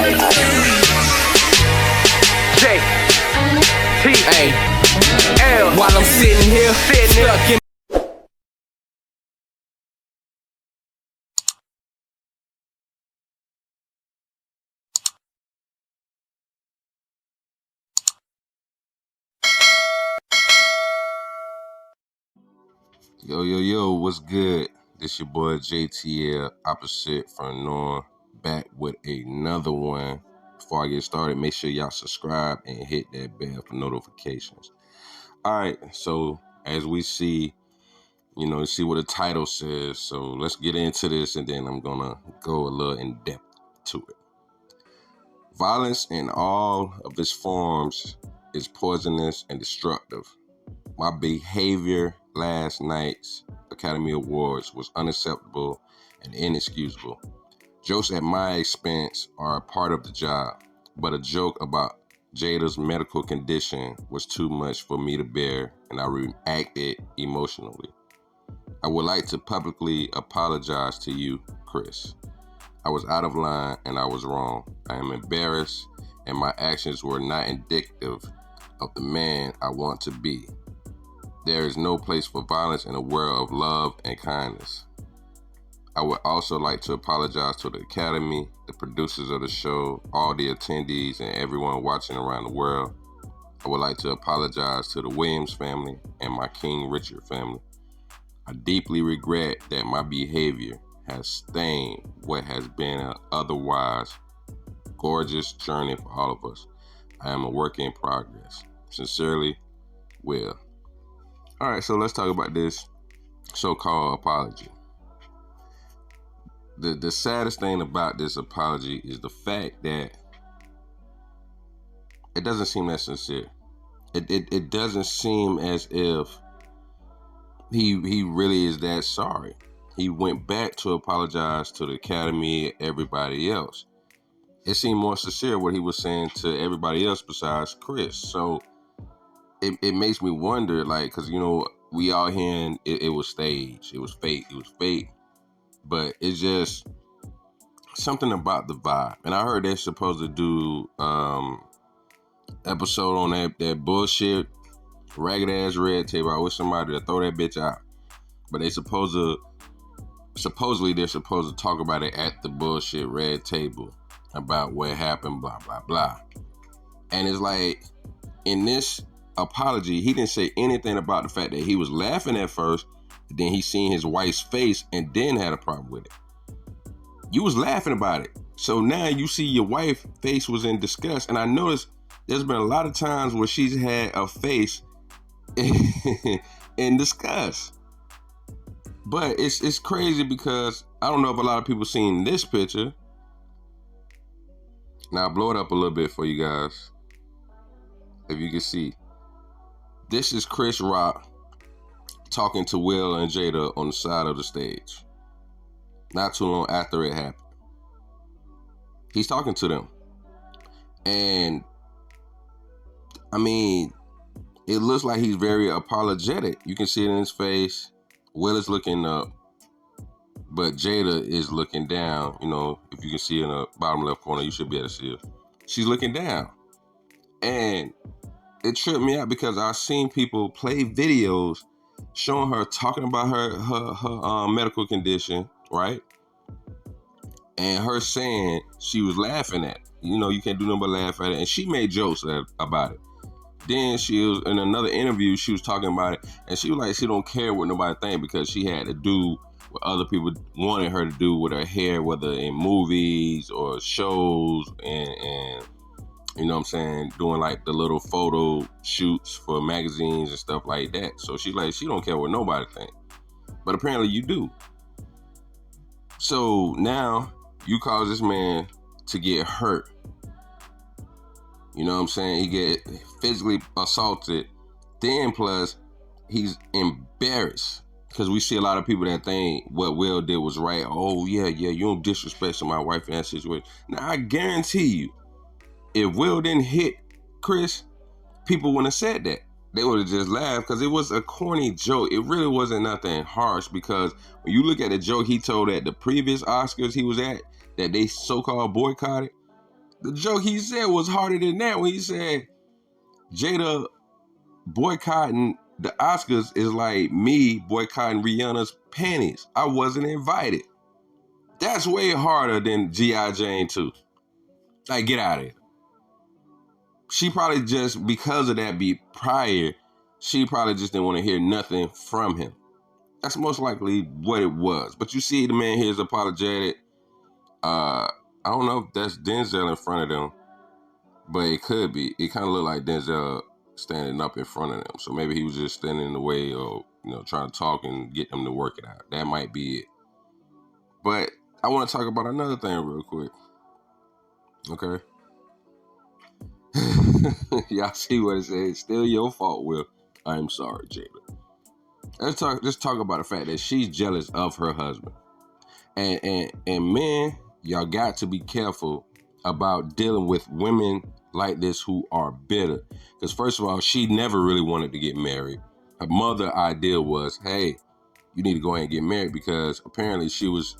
J T A L. While I'm sitting here, stuck in Yo, what's good? This your boy JTL, opposite from Norm, back with another one. Before I get started, make sure y'all subscribe and hit that bell for notifications. All right, so as we see, see what the title says. So let's get into this, and then I'm gonna go a little in depth to it. Violence in all of its forms is poisonous and destructive. My behavior last night's Academy Awards was unacceptable and inexcusable. Jokes at my expense are a part of the job, but a joke about Jada's medical condition was too much for me to bear, and I reacted emotionally. I would like to publicly apologize to you, Chris. I was out of line and I was wrong. I am embarrassed, and my actions were not indicative of the man I want to be. There is no place for violence in a world of love and kindness. I would also like to apologize to the Academy, the producers of the show, all the attendees, and everyone watching around the world. I would like to apologize to the Williams family and my King Richard family. I deeply regret that my behavior has stained what has been an otherwise gorgeous journey for all of us. I am a work in progress. Sincerely, Will. All right, so let's talk about this so-called apology. The saddest thing about this apology is the fact that it doesn't seem that sincere. It doesn't seem as if he really is that sorry. He went back to apologize to the Academy, everybody else. It seemed more sincere what he was saying to everybody else besides Chris. So it makes me wonder, like, because, we all hearing it was staged. It was fake. But it's just something about the vibe. And I heard they're supposed to do episode on that bullshit ragged ass red table. I wish somebody to throw that bitch out. But supposedly they're supposed to talk about it at the bullshit red table about what happened, blah, blah, blah. And it's like, in this apology, he didn't say anything about the fact that he was laughing at first, then he seen his wife's face and then had a problem with it. You was laughing about it. So now you see your wife's face was in disgust. And I noticed there's been a lot of times where she's had a face in disgust. But it's crazy because I don't know if a lot of people seen this picture. Now I'll blow it up a little bit for you guys, if you can see. This is Chris Rock talking to Will and Jada on the side of the stage. Not too long after it happened. He's talking to them. And, I mean, it looks like he's very apologetic. You can see it in his face. Will is looking up, but Jada is looking down. If you can see in the bottom left corner, you should be able to see her. She's looking down. And it tripped me out because I've seen people play videos showing her talking about her medical condition, right? And her saying she was laughing at it. You can't do nothing but laugh at it. And she made jokes about it. Then she was in another interview, she was talking about it, and she was like, she don't care what nobody think because she had to do what other people wanted her to do with her hair, whether in movies or shows, and you know what I'm saying, doing like the little photo shoots for magazines and stuff like that. So she don't care what nobody think. But apparently you do. So now you cause this man to get hurt. You know what I'm saying? He get physically assaulted. Then plus, he's embarrassed. Because we see a lot of people that think what Will did was right. Oh, yeah, you don't disrespect my wife in that situation. Now, I guarantee you, if Will didn't hit Chris, people wouldn't have said that. They would have just laughed because it was a corny joke. It really wasn't nothing harsh because when you look at the joke he told at the previous Oscars he was at, that they so-called boycotted, The joke he said was harder than that when he said Jada boycotting the Oscars is like me boycotting Rihanna's panties. I wasn't invited. That's way harder than G.I. Jane 2. Like, get out of here. She probably just, because of that beat prior, she probably just didn't want to hear nothing from him. That's most likely what it was. But you see the man here is apologetic. I don't know if that's Denzel in front of them, but it could be. It kind of looked like Denzel standing up in front of them. So maybe he was just standing in the way or, trying to talk and get them to work it out. That might be it. But I want to talk about another thing real quick. Okay? Y'all see what it says? Still your fault, Will. I'm sorry, Jada. Let's talk about the fact that she's jealous of her husband. And men, y'all got to be careful about dealing with women like this who are bitter. Because first of all, she never really wanted to get married. Her mother idea was, hey, you need to go ahead and get married, because apparently she was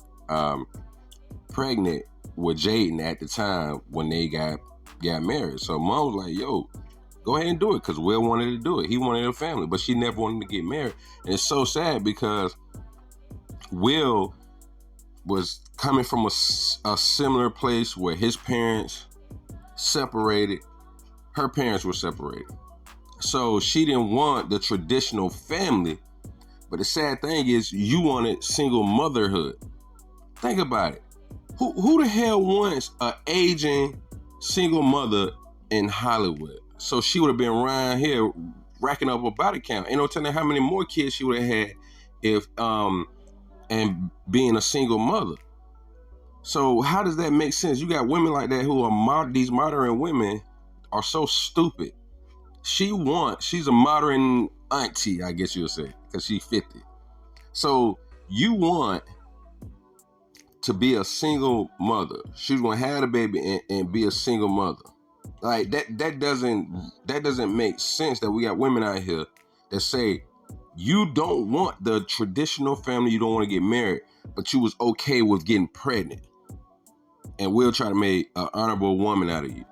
pregnant with Jaden at the time when they got married. So mom was like, yo, go ahead and do it, because Will wanted to do it. He wanted a family, but she never wanted to get married. And it's so sad because Will was coming from a similar place where his parents separated. Her parents were separated. So she didn't want the traditional family. But the sad thing is, you wanted single motherhood. Think about it. Who the hell wants an aging single mother in Hollywood? So she would have been around here racking up a body count. Ain't no telling how many more kids she would have had if and being a single mother. So how does that make sense? You got women like that who are these modern women are so stupid. She's a modern auntie, I guess you'll say, because she's 50. So you want to be a single mother. She's gonna have a baby and be a single mother. Like that doesn't make sense that we got women out here that say you don't want the traditional family, you don't want to get married, but you was okay with getting pregnant. And we'll try to make an honorable woman out of you.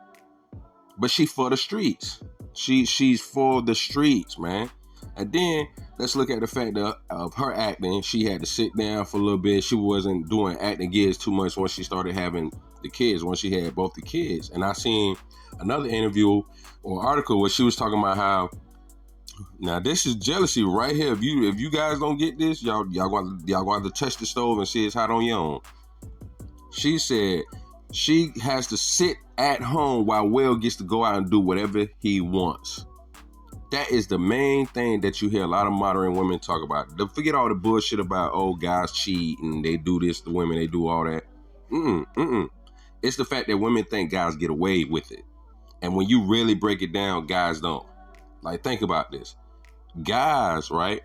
But she for the streets. She's for the streets, man. And then let's look at the fact of her acting. She had to sit down for a little bit. She wasn't doing acting gigs too much once she started having the kids, once she had both the kids. And I seen another interview or article where she was talking about how, now this is jealousy right here. If you guys don't get this, y'all going to have to touch the stove and see it's hot on your own. She said she has to sit at home while Will gets to go out and do whatever he wants. That is the main thing that you hear a lot of modern women talk about. Don't forget all the bullshit about, oh, guys cheat and they do this to women, they do all that. It's the fact that women think guys get away with it. And when you really break it down, guys don't. Like, think about this. Guys, right?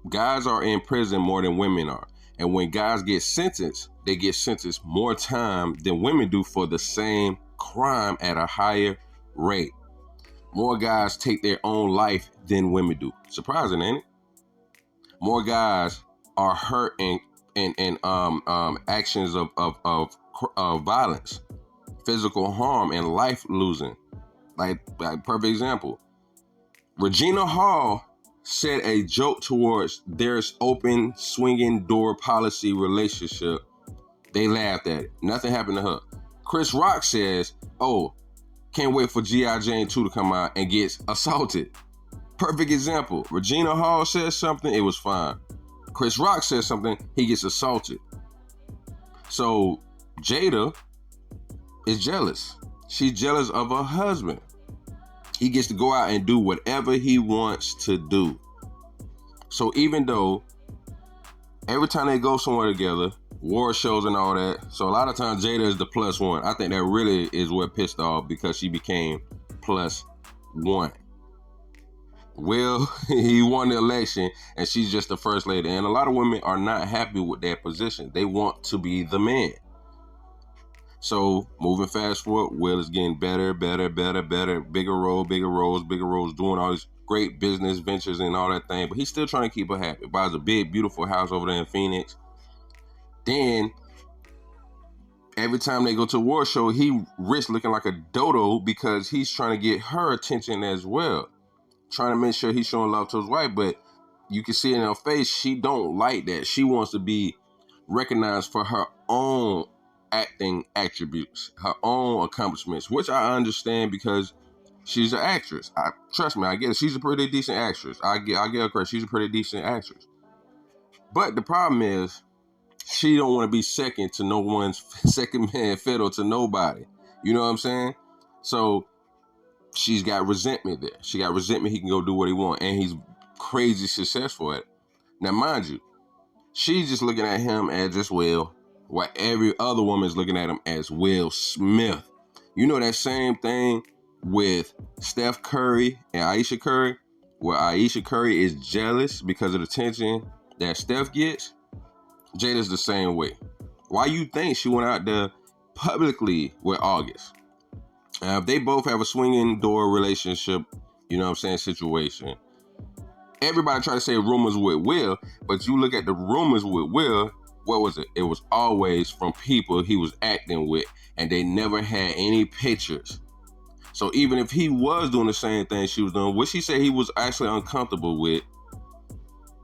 Guys are in prison more than women are. And when guys get sentenced, they get sentenced more time than women do for the same crime at a higher rate. More guys take their own life than women do. Surprising, ain't it? More guys are hurt in actions of violence, physical harm, and life losing. Like perfect example. Regina Hall said a joke towards their open swinging door policy relationship. They laughed at it. Nothing happened to her. Chris Rock says, oh, can't wait for G.I. Jane 2 to come out, and gets assaulted. Perfect example. Regina Hall says something, it was fine. Chris Rock says something, he gets assaulted. So Jada is jealous. She's jealous of her husband. He gets to go out and do whatever he wants to do. So even though every time they go somewhere together, war shows and all that, so a lot of times Jada is the plus one. I think that really is what pissed off, because she became plus one. Will, he won the election and she's just the first lady. And a lot of women are not happy with their position. They want to be the man. So moving fast forward, Will is getting better, bigger roles, doing all these great business ventures and all that thing, but he's still trying to keep her happy. Buys a big, beautiful house over there in Phoenix. Then every time they go to a war show, he risks looking like a dodo because he's trying to get her attention as well. Trying to make sure he's showing love to his wife, but you can see in her face, she don't like that. She wants to be recognized for her own acting attributes, her own accomplishments, which I understand because she's an actress. Trust me, I get it. She's a pretty decent actress. I get her credit. She's a pretty decent actress. But the problem is, she don't want to be second to no one's second man fiddle to nobody. You know what I'm saying? So she's got resentment there. She got resentment he can go do what he wants, and he's crazy successful at it. Now, mind you, she's just looking at him as just Will, while every other woman is looking at him as Will Smith. You know that same thing with Steph Curry and Ayesha Curry, where Ayesha Curry is jealous because of the attention that Steph gets? Jada's the same way. Why you think she went out there publicly with August? If they both have a swinging door relationship, you know what I'm saying, situation, everybody try to say rumors with Will, but you look at the rumors with Will, what was it? It was always from people he was acting with, and they never had any pictures. So even if he was doing the same thing she was doing, which she said he was actually uncomfortable with,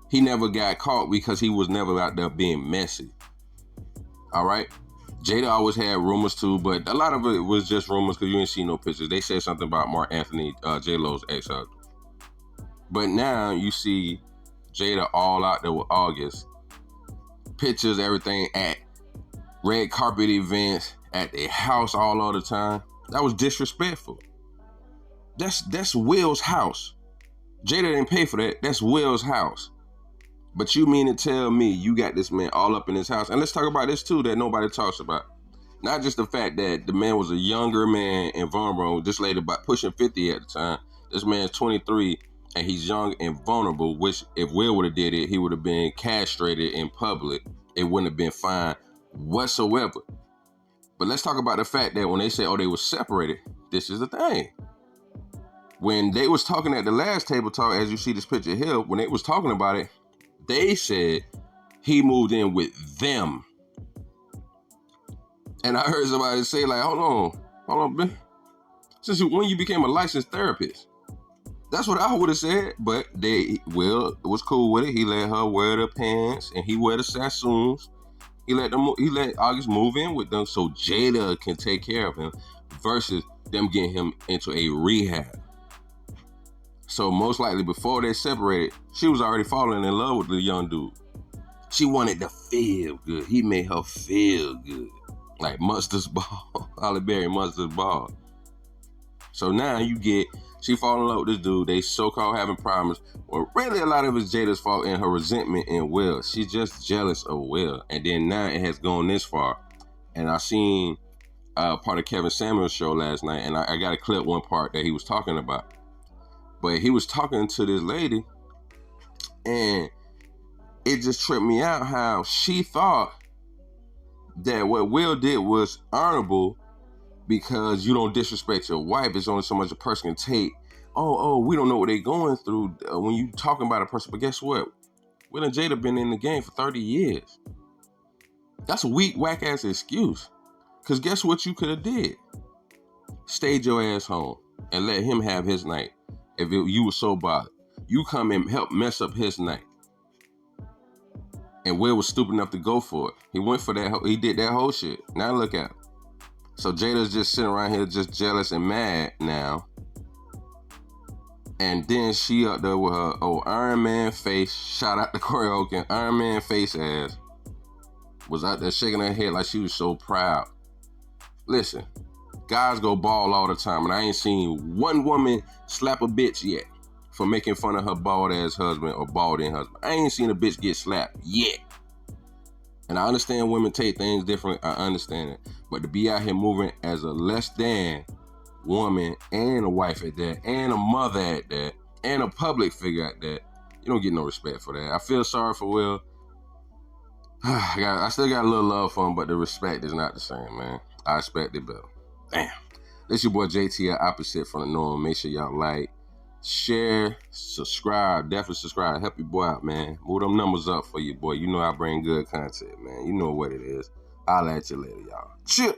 he never got caught because he was never out there being messy. All right? Jada always had rumors too, but a lot of it was just rumors because you didn't see no pictures. They said something about Mark Anthony, J-Lo's ex-husband. But now you see Jada all out there with August. Pictures, everything at red carpet events, at their house all the time. That was disrespectful. That's Will's house. Jada didn't pay for that. That's Will's house. But you mean to tell me you got this man all up in his house? And let's talk about this too that nobody talks about. Not just the fact that the man was a younger man and vulnerable, this lady about pushing 50 at the time. This man's 23 and he's young and vulnerable, which if Will would have did it, he would have been castrated in public. It wouldn't have been fine whatsoever. But let's talk about the fact that when they say, oh, they were separated, this is the thing. When they was talking at the last table talk, as you see this picture here, when they was talking about it, they said he moved in with them. And I heard somebody say, like, hold on, man. Since when you became a licensed therapist? That's what I would have said. But Will was cool with it. He let her wear the pants and he wear the Sassoons. He let August move in with them so Jada can take care of him versus them getting him into a rehab. So most likely before they separated, she was already falling in love with the young dude. She wanted to feel good. He made her feel good. Like Mustard's ball, Halle Berry Mustard's ball. So now she fall in love with this dude. They so-called having problems. Well, really a lot of it's Jada's fault and her resentment in Will. She's just jealous of Will. And then now it has gone this far. And I seen part of Kevin Samuels' show last night, and I got to clip one part that he was talking about. But he was talking to this lady, and it just tripped me out how she thought that what Will did was honorable because you don't disrespect your wife. It's only so much a person can take. Oh, we don't know what they're going through when you talking about a person. But guess what? Will and Jada been in the game for 30 years. That's a weak, whack-ass excuse. Because guess what you could have did? Stayed your ass home and let him have his night. If you were so bothered, you come and help mess up his night. And Will was stupid enough to go for it. He went for that. He did that whole shit. Now look at him. So Jada's just sitting around here just jealous and mad now. And then she up there with her old Iron Man face. Shout out to Corey Holcomb. Iron Man face ass. Was out there shaking her head like she was so proud. Listen. Guys go bald all the time, and I ain't seen one woman slap a bitch yet for making fun of her bald-ass husband or balding husband. I ain't seen a bitch get slapped yet. And I understand women take things different. I understand it. But to be out here moving as a less than woman and a wife at that, and a mother at that, and a public figure at that, you don't get no respect for that. I feel sorry for Will. I still got a little love for him, but the respect is not the same, man. I expect it better. Damn. This your boy JT, opposite from the norm. Make sure y'all like, share, subscribe. Definitely subscribe. Help your boy out, man. Move them numbers up for you, boy. You know I bring good content, man. You know what it is. I'll at you later, y'all. Chill.